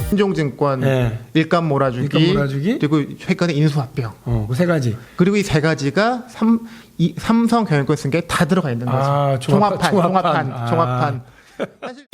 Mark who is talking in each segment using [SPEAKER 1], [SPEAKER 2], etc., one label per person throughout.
[SPEAKER 1] 신종증권,
[SPEAKER 2] 네.
[SPEAKER 1] 일감 몰아주기, 그리고 최근에 인수합병.
[SPEAKER 2] 그 세 가지.
[SPEAKER 1] 그리고 이 세 가지가 삼성 경영권 승계에 다 들어가 있는 거죠. 종합판. 사실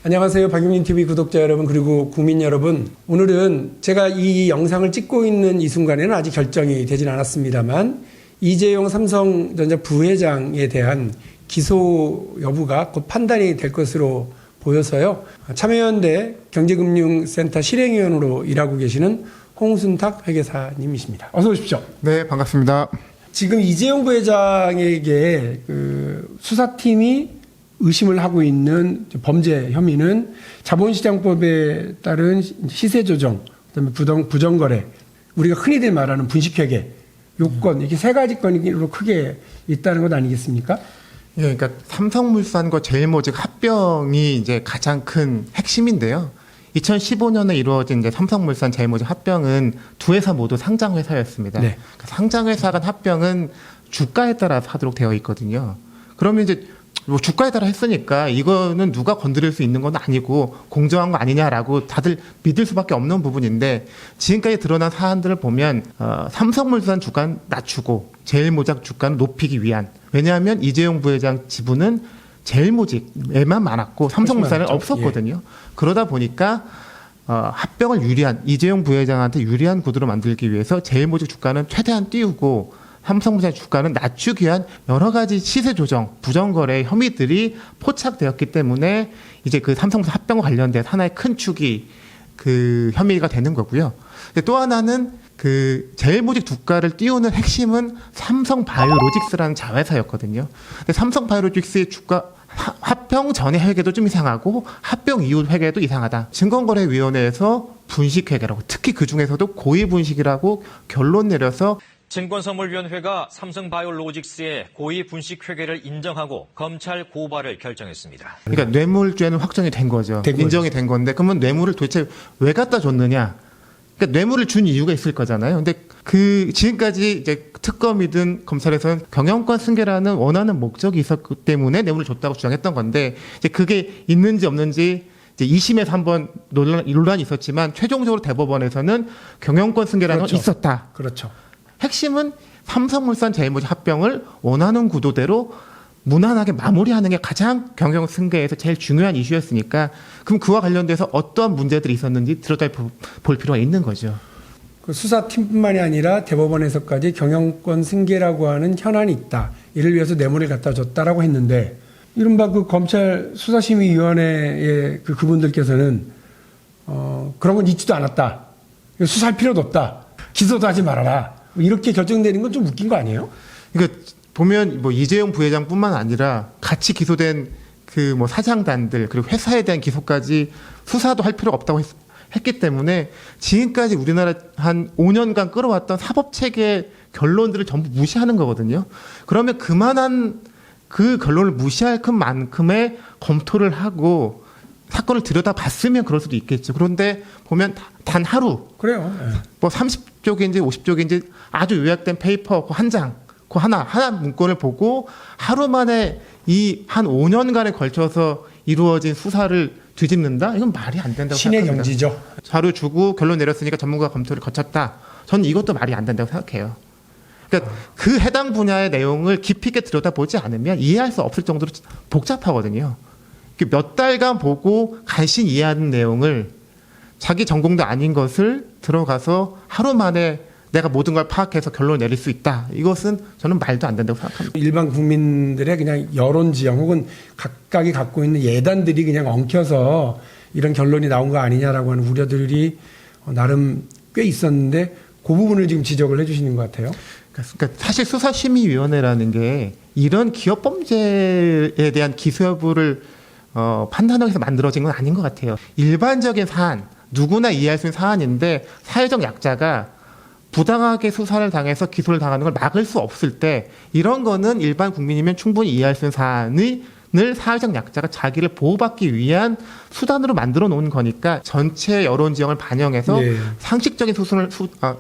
[SPEAKER 2] 안녕하세요. 박용진TV 구독자 여러분 그리고 국민 여러분. 오늘은 제가 이 영상을 찍고 있는 이 순간에는 아직 결정이 되진 않았습니다만 이재용 삼성전자 부회장에 대한 기소 여부가 곧 판단이 될 것으로 보여서요. 참여연대 경제금융센터 실행위원으로 일하고 계시는 홍순탁 회계사님이십니다. 어서 오십시오.
[SPEAKER 1] 네, 반갑습니다.
[SPEAKER 2] 지금 이재용 부회장에게 그 수사팀이 의심을 하고 있는 범죄 혐의는 자본시장법에 따른 시세조정, 그다음에 부정거래, 우리가 흔히들 말하는 분식회계, 요건, 이렇게 세 가지 건으로 크게 있다는 것 아니겠습니까?
[SPEAKER 1] 예, 그러니까 삼성물산과 제일모직 합병이 이제 가장 큰 핵심인데요. 2015년에 이루어진 이제 삼성물산 제일모직 합병은 두 회사 모두 상장 회사였습니다.
[SPEAKER 2] 네.
[SPEAKER 1] 상장 회사 간 합병은 주가에 따라서 하도록 되어 있거든요. 그러면 이제 뭐 주가에 따라 했으니까 이거는 누가 건드릴 수 있는 건 아니고 공정한 거 아니냐라고 다들 믿을 수밖에 없는 부분인데, 지금까지 드러난 사안들을 보면 삼성물산 주가는 낮추고 제일모직 주가는 높이기 위한, 왜냐하면 이재용 부회장 지분은 제일모직에만 많았고 삼성물산은 없었거든요. 예. 그러다 보니까 합병을 유리한, 이재용 부회장한테 유리한 구도로 만들기 위해서 제일모직 주가는 최대한 띄우고 삼성물산 주가는 낮추기 위한 여러 가지 시세 조정, 부정거래 혐의들이 포착되었기 때문에 이제 그 삼성물산 합병과 관련된 하나의 큰 축이 그 혐의가 되는 거고요. 또 하나는 그 제일모직 주가를 띄우는 핵심은 삼성바이오로직스라는 자회사였거든요. 근데 삼성바이오로직스의 주가 합병 전의 회계도 좀 이상하고 합병 이후 회계도 이상하다. 증권거래위원회에서 분식회계라고, 특히 그 중에서도 고의분식이라고 결론 내려서
[SPEAKER 3] 증권선물위원회가 삼성바이오로직스의 고의 분식 회계를 인정하고 검찰 고발을 결정했습니다.
[SPEAKER 1] 그러니까 뇌물죄는 확정이 된 거죠. 인정이 된 건데, 그러면 뇌물을 도대체 왜 갖다 줬느냐? 그러니까 뇌물을 준 이유가 있을 거잖아요. 근데 그 지금까지 이제 특검이든 검찰에서는 경영권 승계라는 원하는 목적이 있었기 때문에 뇌물을 줬다고 주장했던 건데, 이제 그게 있는지 없는지 이제 2심에서 한번 논란이 있었지만 최종적으로 대법원에서는 경영권 승계라는 건 있었다.
[SPEAKER 2] 그렇죠.
[SPEAKER 1] 핵심은 삼성물산 제일모직 합병을 원하는 구도대로 무난하게 마무리하는 게 가장 경영 승계에서 제일 중요한 이슈였으니까, 그럼 그와 관련돼서 어떠한 문제들이 있었는지 들여다 볼 필요가 있는 거죠.
[SPEAKER 2] 그 수사팀뿐만이 아니라 대법원에서까지 경영권 승계라고 하는 현안이 있다. 이를 위해서 뇌물을 갖다 줬다라고 했는데, 이른바 그 검찰 수사심의위원회의 그분들께서는 그런 건 있지도 않았다. 수사할 필요도 없다. 기소도 하지 말아라. 이렇게 결정되는 건 좀 웃긴 거 아니에요?
[SPEAKER 1] 그러니까 보면 뭐 이재용 부회장뿐만 아니라 같이 기소된 그 뭐 사장단들, 그리고 회사에 대한 기소까지 수사도 할 필요가 없다고 했기 때문에 지금까지 우리나라 한 5년간 끌어왔던 사법 체계의 결론들을 전부 무시하는 거거든요. 그러면 그만한 그 결론을 무시할 만큼의 검토를 하고 사건을 들여다봤으면 그럴 수도 있겠죠. 그런데 보면 단 하루,
[SPEAKER 2] 그래요. 네.
[SPEAKER 1] 뭐 30쪽인지 50쪽인지 아주 요약된 페이퍼 그 한 장, 그 하나 문건을 보고 하루 만에 이 한 5년간에 걸쳐서 이루어진 수사를 뒤집는다? 이건 말이 안 된다고
[SPEAKER 2] 신의
[SPEAKER 1] 생각합니다.
[SPEAKER 2] 경지죠.
[SPEAKER 1] 자료 주고 결론 내렸으니까 전문가 검토를 거쳤다. 저는 이것도 말이 안 된다고 생각해요. 그러니까 그 해당 분야의 내용을 깊이 있게 들여다보지 않으면 이해할 수 없을 정도로 복잡하거든요. 몇 달간 보고 간신히 이해하는 내용을 자기 전공도 아닌 것을 들어가서 하루 만에 내가 모든 걸 파악해서 결론을 내릴 수 있다. 이것은 저는 말도 안 된다고 생각합니다.
[SPEAKER 2] 일반 국민들의 그냥 여론 지형 혹은 각각이 갖고 있는 예단들이 그냥 엉켜서 이런 결론이 나온 거 아니냐라고 하는 우려들이 나름 꽤 있었는데 그 부분을 지금 지적을 해주시는 것 같아요.
[SPEAKER 1] 그러니까 사실 수사심의위원회라는 게 이런 기업 범죄에 대한 기소 여부를 판단하기 위해서 만들어진 건 아닌 것 같아요. 일반적인 사안, 누구나 이해할 수 있는 사안인데 사회적 약자가 부당하게 수사를 당해서 기소를 당하는 걸 막을 수 없을 때, 이런 거는 일반 국민이면 충분히 이해할 수 있는 사안이 사회적 약자가 자기를 보호받기 위한 수단으로 만들어 놓은 거니까 전체 여론 지형을 반영해서
[SPEAKER 2] 예.
[SPEAKER 1] 상식적인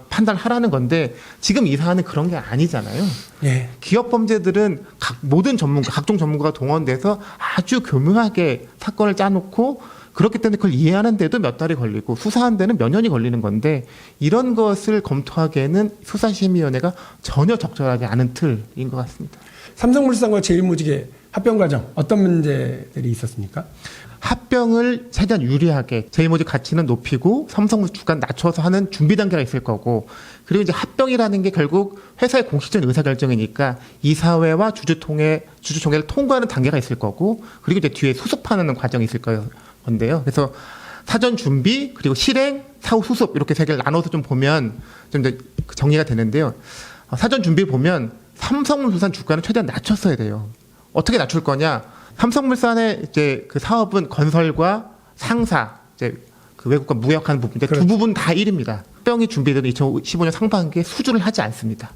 [SPEAKER 1] 판단을 하라는 건데 지금 이 사안은 그런 게 아니잖아요.
[SPEAKER 2] 예.
[SPEAKER 1] 기업 범죄들은 각종 전문가가 동원돼서 아주 교묘하게 사건을 짜놓고 그렇기 때문에 그걸 이해하는데도 몇 달이 걸리고 수사하는 데는 몇 년이 걸리는 건데 이런 것을 검토하기에는 수사심의위원회가 전혀 적절하지 않은 틀인 것 같습니다.
[SPEAKER 2] 삼성물산과 제일모직의 합병 과정 어떤 문제들이 있었습니까?
[SPEAKER 1] 합병을 최대한 유리하게 제일모직 가치는 높이고 삼성물산 주가는 낮춰서 하는 준비 단계가 있을 거고 그리고 이제 합병이라는 게 결국 회사의 공식적인 의사결정이니까 이사회와 주주총회를 통과하는 단계가 있을 거고 그리고 이제 뒤에 수습하는 과정이 있을 건데요. 그래서 사전 준비 그리고 실행 사후 수습 이렇게 세 개를 나눠서 좀 보면 좀 이제 정리가 되는데요. 사전 준비 보면 삼성물산 주가는 최대한 낮췄어야 돼요. 어떻게 낮출 거냐? 삼성물산의 이제 그 사업은 건설과 상사, 이제 그 외국과 무역하는 부분, 이제
[SPEAKER 2] 그렇죠.
[SPEAKER 1] 두 부분 다 1입니다. 합병이 준비되는 2015년 상반기에 수주를 하지 않습니다.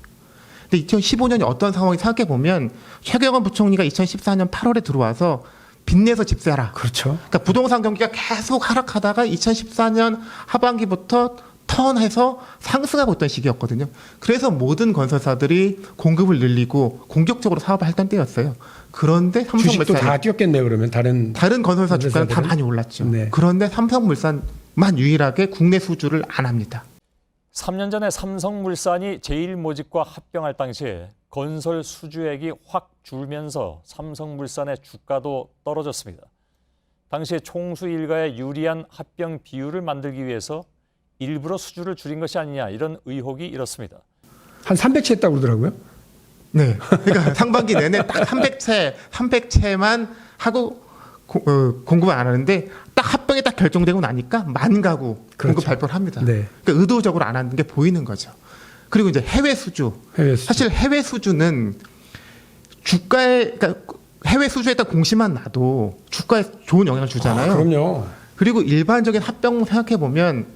[SPEAKER 1] 근데 2015년이 어떤 상황이 생각해 보면 최경환 부총리가 2014년 8월에 들어와서 빚내서 집세하라.
[SPEAKER 2] 그렇죠.
[SPEAKER 1] 그러니까 부동산 경기가 계속 하락하다가 2014년 하반기부터 턴해서 상승하고 있던 시기였거든요. 그래서 모든 건설사들이 공급을 늘리고 공격적으로 사업을 했던 때였어요. 그런데
[SPEAKER 2] 주식도
[SPEAKER 1] 삼성물산이
[SPEAKER 2] 다 뛰었겠네요. 그러면 다른
[SPEAKER 1] 건설사 주가는 다
[SPEAKER 2] 건설사들은?
[SPEAKER 1] 많이 올랐죠.
[SPEAKER 2] 네.
[SPEAKER 1] 그런데 삼성물산만 유일하게 국내 수주를 안 합니다.
[SPEAKER 4] 3년 전에 삼성물산이 제일모직과 합병할 당시에 건설 수주액이 확 줄면서 삼성물산의 주가도 떨어졌습니다. 당시에 총수 일가에 유리한 합병 비율을 만들기 위해서 일부러 수주를 줄인 것이 아니냐 이런 의혹이 일었습니다.
[SPEAKER 2] 한 300채 했다고 그러더라고요.
[SPEAKER 1] 네. 그러니까 상반기 내내 딱 300채만 하고 공급을 안 하는데 딱 합병이 딱 결정되고 나니까 만 가구
[SPEAKER 2] 그렇죠.
[SPEAKER 1] 공급 발표를 합니다.
[SPEAKER 2] 네.
[SPEAKER 1] 그러니까 의도적으로 안 하는 게 보이는 거죠. 그리고 이제 해외 수주. 사실 해외 수주는 주가에 그러니까 해외 수주에 따라 공시만 나도 주가에 좋은 영향을 주잖아요.
[SPEAKER 2] 그럼요.
[SPEAKER 1] 그리고 일반적인 합병 생각해 보면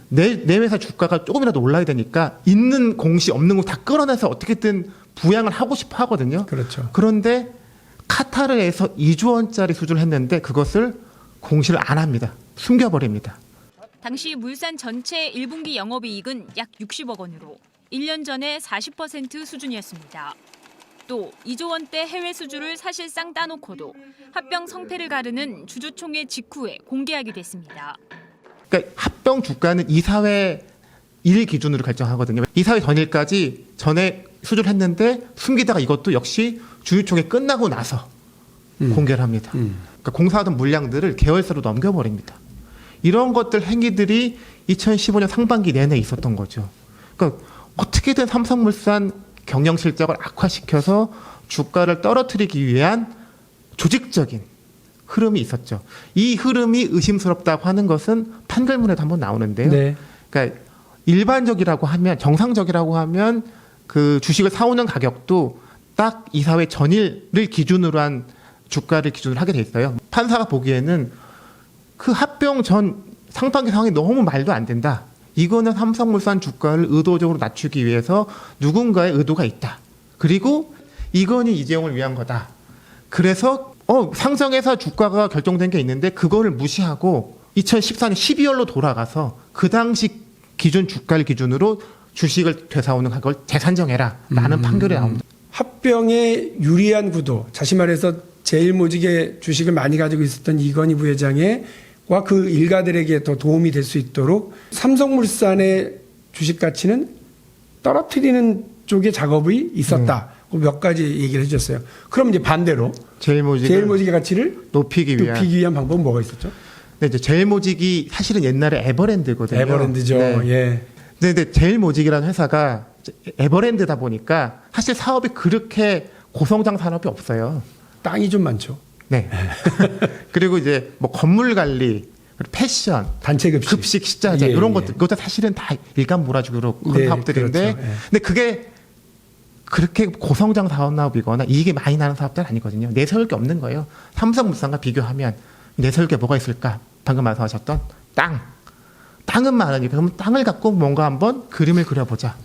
[SPEAKER 1] 내 회사 주가가 조금이라도 올라야 되니까 있는 공시 없는 거 다 끌어내서 어떻게든 부양을 하고 싶어 하거든요.
[SPEAKER 2] 그렇죠.
[SPEAKER 1] 그런데 카타르에서 2조 원짜리 수주를 했는데 그것을 공시를 안 합니다. 숨겨버립니다.
[SPEAKER 5] 당시 물산 전체 1분기 영업이익은 약 60억 원으로 1년 전에 40% 수준이었습니다. 또 2조 원대 해외 수주를 사실상 따놓고도 합병 성패를 가르는 주주총회 직후에 공개하게 됐습니다.
[SPEAKER 1] 그러니까 합병 주가는 이사회 일 기준으로 결정하거든요. 이사회 전일까지 전에 수주를 했는데 숨기다가 이것도 역시 주주총회 끝나고 나서 공개를 합니다. 그러니까 공사하던 물량들을 계열사로 넘겨버립니다. 이런 것들 행위들이 2015년 상반기 내내 있었던 거죠. 그러니까 어떻게든 삼성물산 경영 실적을 악화시켜서 주가를 떨어뜨리기 위한 조직적인 흐름이 있었죠. 이 흐름이 의심스럽다고 하는 것은 판결문에도 한번 나오는데요.
[SPEAKER 2] 네.
[SPEAKER 1] 그러니까 일반적이라고 하면 정상적이라고 하면 그 주식을 사오는 가격도 딱 이사회 전일을 기준으로 한 주가를 기준으로 하게 돼 있어요. 판사가 보기에는 그 합병 전 상반기 상황이 너무 말도 안 된다. 이거는 삼성물산 주가를 의도적으로 낮추기 위해서 누군가의 의도가 있다. 그리고 이건이 이재용을 위한 거다. 그래서 상장회사 주가가 결정된 게 있는데 그거를 무시하고 2014년 12월로 돌아가서 그 당시 기준 주가를 기준으로 주식을 되사오는 가격을 재산정해라 라는 판결이 나옵니다.
[SPEAKER 2] 합병에 유리한 구도, 다시 말해서 제일모직의 주식을 많이 가지고 있었던 이건희 부회장과 그 일가들에게 더 도움이 될 수 있도록 삼성물산의 주식 가치는 떨어뜨리는 쪽의 작업이 있었다. 몇 가지 얘기를 해주셨어요. 그럼 이제 반대로 제일모직의 가치를
[SPEAKER 1] 높이기 위한
[SPEAKER 2] 방법은 뭐가 있었죠?
[SPEAKER 1] 네, 이제 제일모직이 사실은 옛날에 에버랜드거든요.
[SPEAKER 2] 에버랜드죠.
[SPEAKER 1] 네.
[SPEAKER 2] 예.
[SPEAKER 1] 근데 제일모직이라는 회사가 에버랜드다 보니까 사실 사업이 그렇게 고성장 산업이 없어요.
[SPEAKER 2] 땅이 좀 많죠.
[SPEAKER 1] 네. 그리고 이제 뭐 건물 관리, 패션,
[SPEAKER 2] 단체
[SPEAKER 1] 급식 식자재
[SPEAKER 2] 예,
[SPEAKER 1] 이런
[SPEAKER 2] 예.
[SPEAKER 1] 것들 그것도 사실은 다 일감 몰아주기로 그런
[SPEAKER 2] 네,
[SPEAKER 1] 사업들인데,
[SPEAKER 2] 그렇죠. 예.
[SPEAKER 1] 근데 그게 그렇게 고성장 사업이거나 이익이 많이 나는 사업들은 아니거든요. 내세울 게 없는 거예요. 삼성물산과 비교하면 내세울 게 뭐가 있을까? 방금 말씀하셨던 땅은 많으니까 그럼 땅을 갖고 뭔가 한번 그림을 그려보자.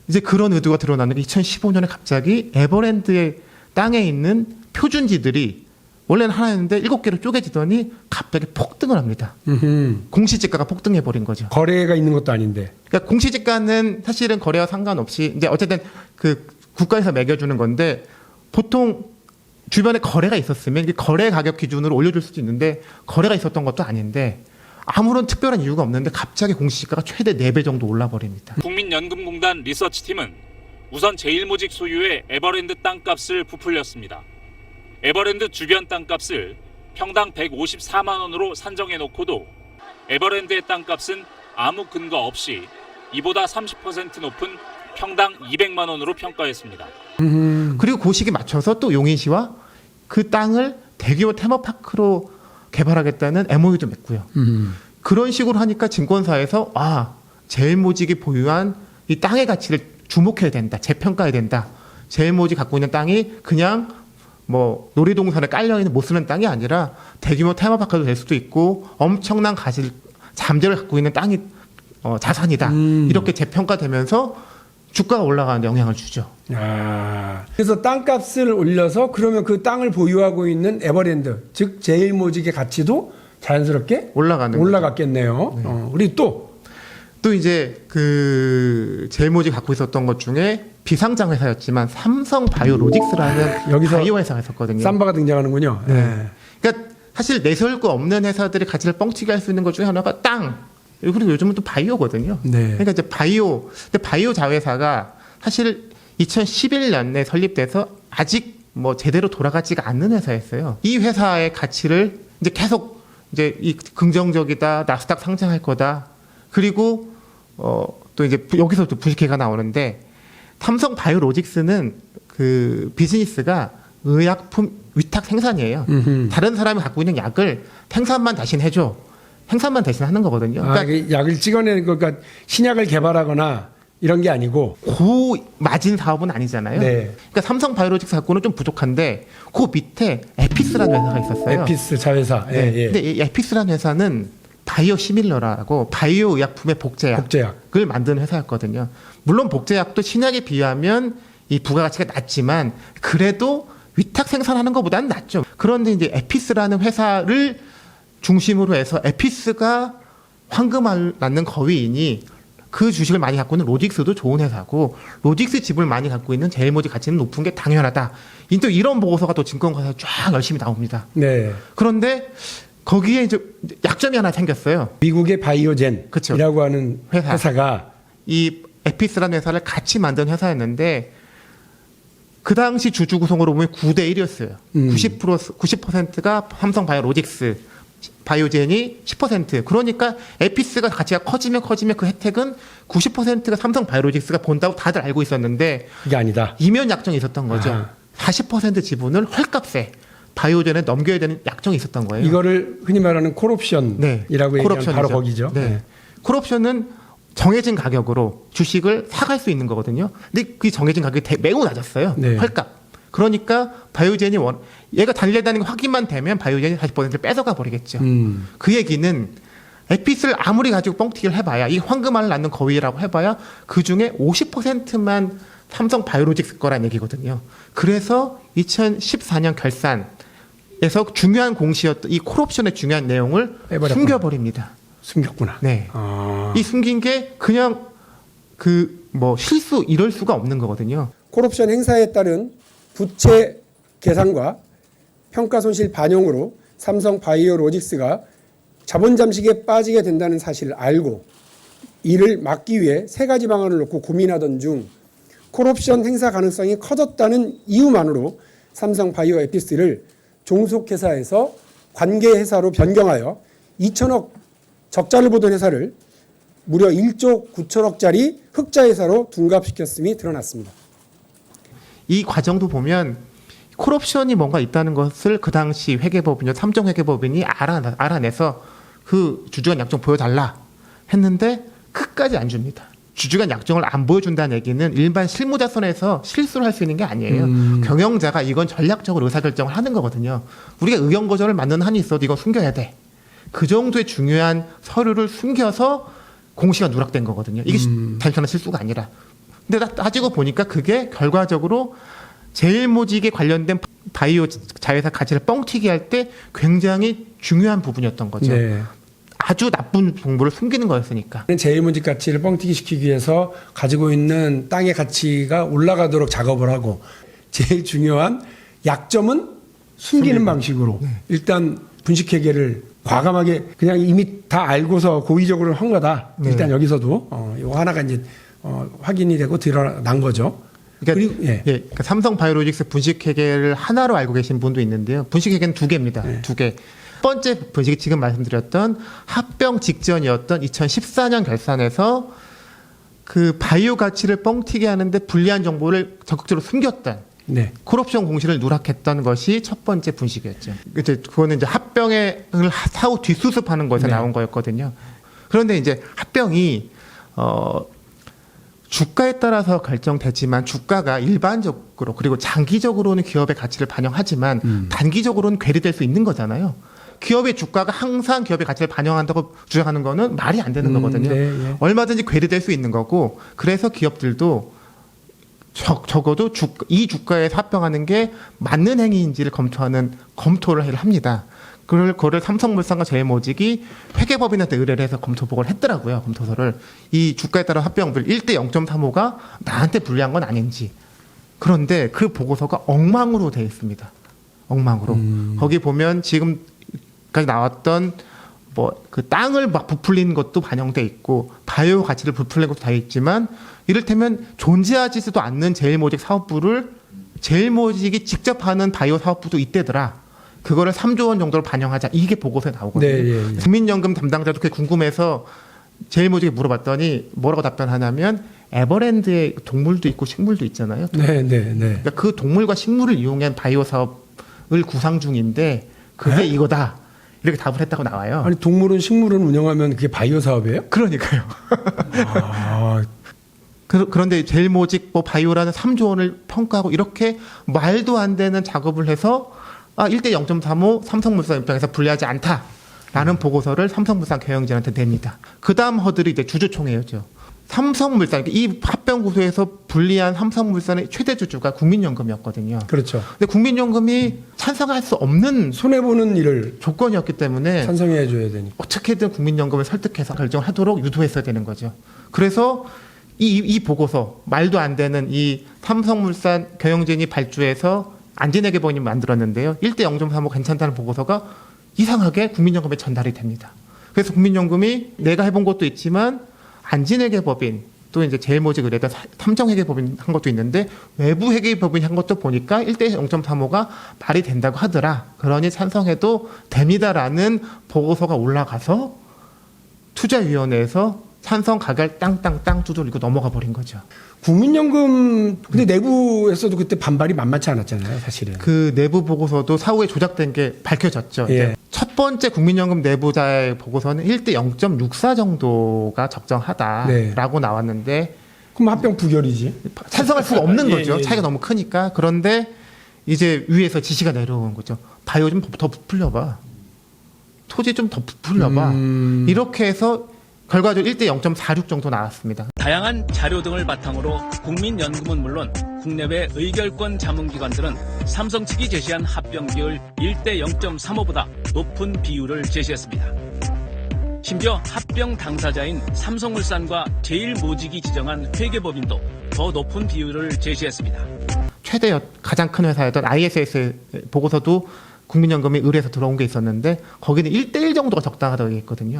[SPEAKER 1] 이제 그런 의도가 드러나는 게 2015년에 갑자기 에버랜드의 땅에 있는 표준지들이 원래는 하나였는데 7개로 쪼개지더니 갑자기 폭등을 합니다. 공시지가가 폭등해버린 거죠.
[SPEAKER 2] 거래가 있는 것도 아닌데.
[SPEAKER 1] 그러니까 공시지가는 사실은 거래와 상관없이 이제 어쨌든 그 국가에서 매겨주는 건데 보통 주변에 거래가 있었으면 거래 가격 기준으로 올려줄 수도 있는데 거래가 있었던 것도 아닌데 아무런 특별한 이유가 없는데 갑자기 공시지가가 최대 4배 정도 올라버립니다.
[SPEAKER 6] 국민연금공단 리서치팀은 우선 제일모직 소유의 에버랜드 땅값을 부풀렸습니다. 에버랜드 주변 땅값을 평당 154만 원으로 산정해 놓고도 에버랜드의 땅값은 아무 근거 없이 이보다 30% 높은 평당 200만 원으로 평가했습니다.
[SPEAKER 1] 그리고 그 시기에 맞춰서 또 용인시와 그 땅을 대규모 테마파크로 개발하겠다는 MOU도 맺고요. 그런 식으로 하니까 증권사에서 제일모직이 보유한 이 땅의 가치를 주목해야 된다. 재평가해야 된다. 제일모직 갖고 있는 땅이 그냥 뭐 놀이동산에 깔려있는 못 쓰는 땅이 아니라 대규모 테마파크도 될 수도 있고 엄청난 잠재를 갖고 있는 땅이 자산이다. 이렇게 재평가되면서 주가가 올라가는 영향을 주죠.
[SPEAKER 2] 그래서 땅값을 올려서 그러면 그 땅을 보유하고 있는 에버랜드, 즉 제일모직의 가치도 자연스럽게 올라갔겠네요. 우리 또
[SPEAKER 1] 이제 그 제일모직 갖고 있었던 것 중에 비상장 회사였지만 삼성바이오로직스라는
[SPEAKER 2] 여기서
[SPEAKER 1] 바이오 회사가 있었거든요.
[SPEAKER 2] 삼바가 등장하는군요.
[SPEAKER 1] 네. 그러니까 사실 내세울 거 없는 회사들이 가치를 뻥치게 할 수 있는 것 중에 하나가 땅. 그리고 요즘은 또 바이오거든요.
[SPEAKER 2] 네.
[SPEAKER 1] 그러니까 이제 근데 바이오 자회사가 사실 2011년에 설립돼서 아직 뭐 제대로 돌아가지가 않는 회사였어요. 이 회사의 가치를 이제 계속 이제 이 긍정적이다, 나스닥 상장할 거다. 그리고 또 이제 여기서 또 부식회가 나오는데 삼성바이오로직스는 그 비즈니스가 의약품 위탁 생산이에요. 다른 사람이 갖고 있는 약을 생산만 대신 해줘. 생산만 대신 하는 거거든요.
[SPEAKER 2] 그러니까 약을 찍어내는 거, 그러니까 신약을 개발하거나 이런 게 아니고
[SPEAKER 1] 고마진 사업은 아니잖아요.
[SPEAKER 2] 네.
[SPEAKER 1] 그러니까 삼성바이오로직스 갖고는 좀 부족한데 그 밑에 에피스라는 회사가 있었어요.
[SPEAKER 2] 에피스 자회사.
[SPEAKER 1] 네. 근데 이 에피스라는 회사는 바이오 시밀러라고 바이오 의약품의 복제약을 만드는 회사였거든요. 물론 복제약도 신약에 비하면 이 부가가치가 낮지만 그래도 위탁 생산하는 것보다는 낫죠. 그런데 이제 에피스라는 회사를 중심으로 해서 에피스가 황금알 낳는 거위이니 그 주식을 많이 갖고 있는 로직스도 좋은 회사고 로직스 지분을 많이 갖고 있는 제일모직 가치는 높은 게 당연하다. 또 이런 보고서가 또 증권가에서 쫙 열심히 나옵니다.
[SPEAKER 2] 네.
[SPEAKER 1] 그런데 거기에 이제 약점이 하나 생겼어요.
[SPEAKER 2] 미국의 바이오젠이라고
[SPEAKER 1] 그쵸.
[SPEAKER 2] 하는 회사가
[SPEAKER 1] 이 에피스라는 회사를 같이 만든 회사였는데 그 당시 주주 구성으로 보면 9대 1이었어요. 90%가 삼성바이오로직스, 바이오젠이 10%. 그러니까 에피스가 가치가 커지면 그 혜택은 90%가 삼성바이오로직스가 본다고 다들 알고 있었는데
[SPEAKER 2] 이게 아니다.
[SPEAKER 1] 이면 약정이 있었던 거죠. 40% 지분을 헐값에 바이오젠에 넘겨야 되는 약정이 있었던 거예요.
[SPEAKER 2] 이거를 흔히 말하는 콜옵션이라고 얘기하면 바로 거기죠.
[SPEAKER 1] 네. 콜옵션은 정해진 가격으로 주식을 사갈 수 있는 거거든요. 근데 그 정해진 가격이 매우 낮았어요.
[SPEAKER 2] 네.
[SPEAKER 1] 헐값. 그러니까 바이오젠이 얘가 달려다니는 게 확인만 되면 바이오젠이 40%를 뺏어가 버리겠죠. 그 얘기는 에피스를 아무리 가지고 뻥튀기를 해봐야 이 황금알을 낳는 거위라고 해봐야 그 중에 50%만 삼성 바이오로직스 거란 얘기거든요. 그래서 2014년 결산에서 중요한 공시였던 이 콜옵션의 중요한 내용을
[SPEAKER 2] 빼버렸구나.
[SPEAKER 1] 숨겨버립니다.
[SPEAKER 2] 숨겼구나.
[SPEAKER 1] 네. 이 숨긴 게 그냥 실수 이럴 수가 없는 거거든요.
[SPEAKER 2] 콜옵션 행사에 따른 부채 계산과 평가 손실 반영으로 삼성 바이오로직스가 자본 잠식에 빠지게 된다는 사실을 알고 이를 막기 위해 3가지 방안을 놓고 고민하던 중 콜옵션 행사 가능성이 커졌다는 이유만으로 삼성 바이오 에피스를 종속회사에서 관계회사로 변경하여 2천억 적자를 보던 회사를 무려 1조 9천억짜리 흑자회사로 둔갑시켰음이 드러났습니다.
[SPEAKER 1] 이 과정도 보면 콜옵션이 뭔가 있다는 것을 그 당시 회계법인이요, 삼정회계법인이 알아내서 그 주주간 약정 보여달라 했는데 끝까지 안 줍니다. 주주간 약정을 안 보여준다는 얘기는 일반 실무자선에서 실수를 할 수 있는 게 아니에요. 경영자가 이건 전략적으로 의사결정을 하는 거거든요. 우리가 의견거절을 맞는 한이 있어도 이건 숨겨야 돼. 그 정도의 중요한 서류를 숨겨서 공시가 누락된 거거든요. 이게 단순한 실수가 아니라. 근데 따지고 보니까 그게 결과적으로 제일모직에 관련된 바이오 자회사 가치를 뻥튀기 할 때 굉장히 중요한 부분이었던 거죠.
[SPEAKER 2] 네.
[SPEAKER 1] 아주 나쁜 정보를 숨기는 거였으니까.
[SPEAKER 2] 제일모직 가치를 뻥튀기 시키기 위해서 가지고 있는 땅의 가치가 올라가도록 작업을 하고 제일 중요한 약점은 숨기는 방식으로 일단 분식회계를 과감하게 그냥 이미 다 알고서 고의적으로 한 거다. 일단 여기서도 이거 하나가 이제 확인이 되고 드러난 거죠.
[SPEAKER 1] 그러니까,
[SPEAKER 2] 그리고, 예.
[SPEAKER 1] 그러니까 삼성바이오로직스 분식회계를 하나로 알고 계신 분도 있는데요. 분식회계는 2개입니다. 2개. 첫 번째 분식이 지금 말씀드렸던 합병 직전이었던 2014년 결산에서 그 바이오 가치를 뻥튀기 하는데 불리한 정보를 적극적으로 숨겼던
[SPEAKER 2] 네.
[SPEAKER 1] 콜옵션 공시를 누락했던 것이 첫 번째 분식이었죠. 이제 그거는 이제 합병을 사후 뒷수습하는 것에서 나온 거였거든요. 그런데 이제 합병이 주가에 따라서 결정되지만 주가가 일반적으로 그리고 장기적으로는 기업의 가치를 반영하지만 단기적으로는 괴리될 수 있는 거잖아요. 기업의 주가가 항상 기업의 가치를 반영한다고 주장하는 거는 말이 안 되는 거거든요.
[SPEAKER 2] 네, 예.
[SPEAKER 1] 얼마든지 괴리될 수 있는 거고 그래서 기업들도 적어도 이 주가에서 합병하는 게 맞는 행위인지를 검토를 합니다. 그거를 삼성물산과 제일모직이 회계법인한테 의뢰를 해서 검토보고를 했더라고요. 검토서를. 이 주가에 따른 합병률 1대 0.35가 나한테 불리한 건 아닌지. 그런데 그 보고서가 엉망으로 되어 있습니다. 엉망으로. 거기 보면 지금까지 나왔던 그 땅을 막 부풀리는 것도 반영돼 있고 바이오 가치를 부풀리는 것도 다 있지만 이를테면 존재하지도 않는 제일모직 사업부를 제일모직이 직접 하는 바이오 사업부도 있대더라. 그거를 3조 원 정도로 반영하자. 이게 보고서에 나오거든요.
[SPEAKER 2] 네, 예, 예.
[SPEAKER 1] 국민연금 담당자도 그게 궁금해서 제일모직에 물어봤더니 뭐라고 답변하냐면 에버랜드에 동물도 있고 식물도 있잖아요.
[SPEAKER 2] 네, 네, 네.
[SPEAKER 1] 그러니까 그 동물과 식물을 이용한 바이오 사업을 구상 중인데 그게
[SPEAKER 2] 네?
[SPEAKER 1] 이거다. 이렇게 답을 했다고 나와요.
[SPEAKER 2] 아니 동물은 식물은 운영하면 그게 바이오 사업이에요?
[SPEAKER 1] 그러니까요.
[SPEAKER 2] 아,
[SPEAKER 1] 그런데 제일모직 바이오라는 3조 원을 평가하고 이렇게 말도 안 되는 작업을 해서 1대 0.35 삼성물산 입장에서 불리하지 않다라는 보고서를 삼성물산 경영진한테 냅니다. 그 다음 허들이 이제 주주총회였죠. 삼성물산, 이 합병 구조에서 불리한 삼성물산의 최대 주주가 국민연금이었거든요.
[SPEAKER 2] 그렇죠.
[SPEAKER 1] 근데 국민연금이 찬성할 수 없는
[SPEAKER 2] 손해 보는 일을
[SPEAKER 1] 조건이었기 때문에
[SPEAKER 2] 찬성해 줘야 되니까.
[SPEAKER 1] 어떻게든 국민연금을 설득해서 결정을 하도록 유도했어야 되는 거죠. 그래서 이 보고서, 말도 안 되는 이 삼성물산 경영진이 발주해서 안진에게 본인이 만들었는데요. 1대 0.35 괜찮다는 보고서가 이상하게 국민연금에 전달이 됩니다. 그래서 국민연금이 내가 해본 것도 있지만 안진에게 법인 또 이제 제일모직 의뢰다 삼성회계법인 한 것도 있는데 외부 회계법인 한 것도 보니까 1대 0.35가 말이 된다고 하더라. 그러니 찬성해도 됩니다라는 보고서가 올라가서 투자위원회에서 찬성 가결 땅땅땅 두들리고 넘어가 버린 거죠.
[SPEAKER 2] 국민연금 근데 내부에서도 그때 반발이 만만치 않았잖아요, 사실은.
[SPEAKER 1] 그 내부 보고서도 사후에 조작된 게 밝혀졌죠.
[SPEAKER 2] 예.
[SPEAKER 1] 첫 번째 국민연금 내부자의 보고서는 1대 0.64 정도가 적정하다라고 나왔는데
[SPEAKER 2] 그럼 합병 부결이지.
[SPEAKER 1] 찬성할 수가 없는
[SPEAKER 2] 예,
[SPEAKER 1] 거죠.
[SPEAKER 2] 예, 예.
[SPEAKER 1] 차이가 너무 크니까. 그런데 이제 위에서 지시가 내려온 거죠. 바이오 좀 더 부풀려봐. 토지 좀 더 부풀려봐. 이렇게 해서 결과적으로 1대 0.46 정도 나왔습니다.
[SPEAKER 7] 다양한 자료 등을 바탕으로 국민연금은 물론 국내외 의결권 자문기관들은 삼성 측이 제시한 합병 비율 1대 0.35보다 높은 비율을 제시했습니다. 심지어 합병 당사자인 삼성물산과 제일모직이 지정한 회계법인도 더 높은 비율을 제시했습니다.
[SPEAKER 1] 최대 가장 큰 회사였던 ISS 보고서도 국민연금이 의뢰해서 들어온 게 있었는데 거기는 1대1 정도가 적당하다고 얘기했거든요.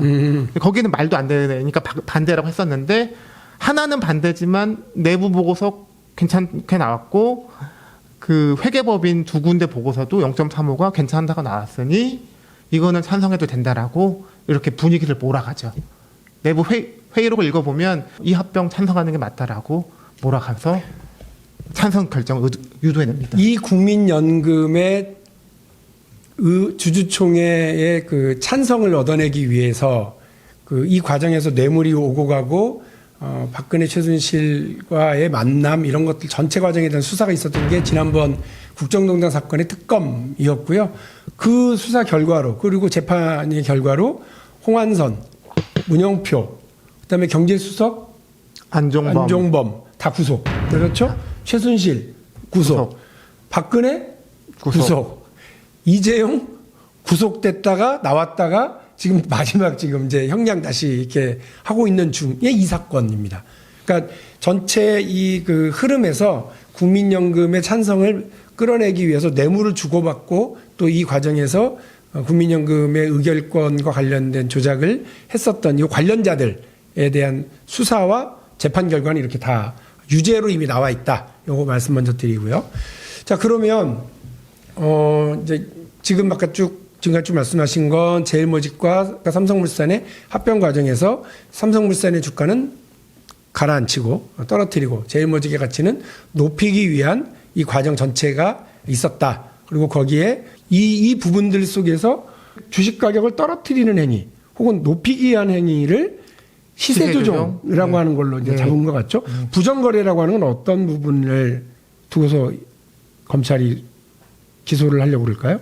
[SPEAKER 1] 거기는 말도 안 되니까 반대라고 했었는데 하나는 반대지만 내부 보고서 괜찮게 나왔고 그 회계법인 2군데 보고서도 0.35가 괜찮다고 나왔으니 이거는 찬성해도 된다라고 이렇게 분위기를 몰아가죠. 내부 회의록을 읽어보면 이 합병 찬성하는 게 맞다라고 몰아가서 찬성 결정을 유도해냅니다.
[SPEAKER 2] 이 국민연금의 주주총회의 그 찬성을 얻어내기 위해서 그 이 과정에서 뇌물이 오고 가고 박근혜 최순실과의 만남 이런 것들 전체 과정에 대한 수사가 있었던 게 지난번 국정농단 사건의 특검이었고요. 그 수사 결과로 그리고 재판의 결과로 홍한선, 문영표, 그다음에 경제수석 안종범 다 구속. 그렇죠? 최순실 구속. 박근혜 구속. 이재용 구속됐다가 나왔다가 지금 마지막 지금 이제 형량 다시 이렇게 하고 있는 중에 이 사건입니다. 그러니까 전체 이 그 흐름에서 국민연금의 찬성을 끌어내기 위해서 뇌물을 주고받고 또 이 과정에서 국민연금의 의결권과 관련된 조작을 했었던 이 관련자들에 대한 수사와 재판 결과는 이렇게 다 유죄로 이미 나와 있다. 요거 말씀 먼저 드리고요. 자, 그러면 이제 지금 아까 지금까지 쭉 말씀하신 건 제일모직과 삼성물산의 합병 과정에서 삼성물산의 주가는 가라앉히고 떨어뜨리고 제일모직의 가치는 높이기 위한 이 과정 전체가 있었다. 그리고 거기에 이 부분들 속에서 주식 가격을 떨어뜨리는 행위 혹은 높이기 위한 행위를 시세조정이라고 하는 걸로 이제 잡은 것 같죠. 부정거래라고 하는 건 어떤 부분을 두고서 검찰이 기소를 하려고 그럴까요?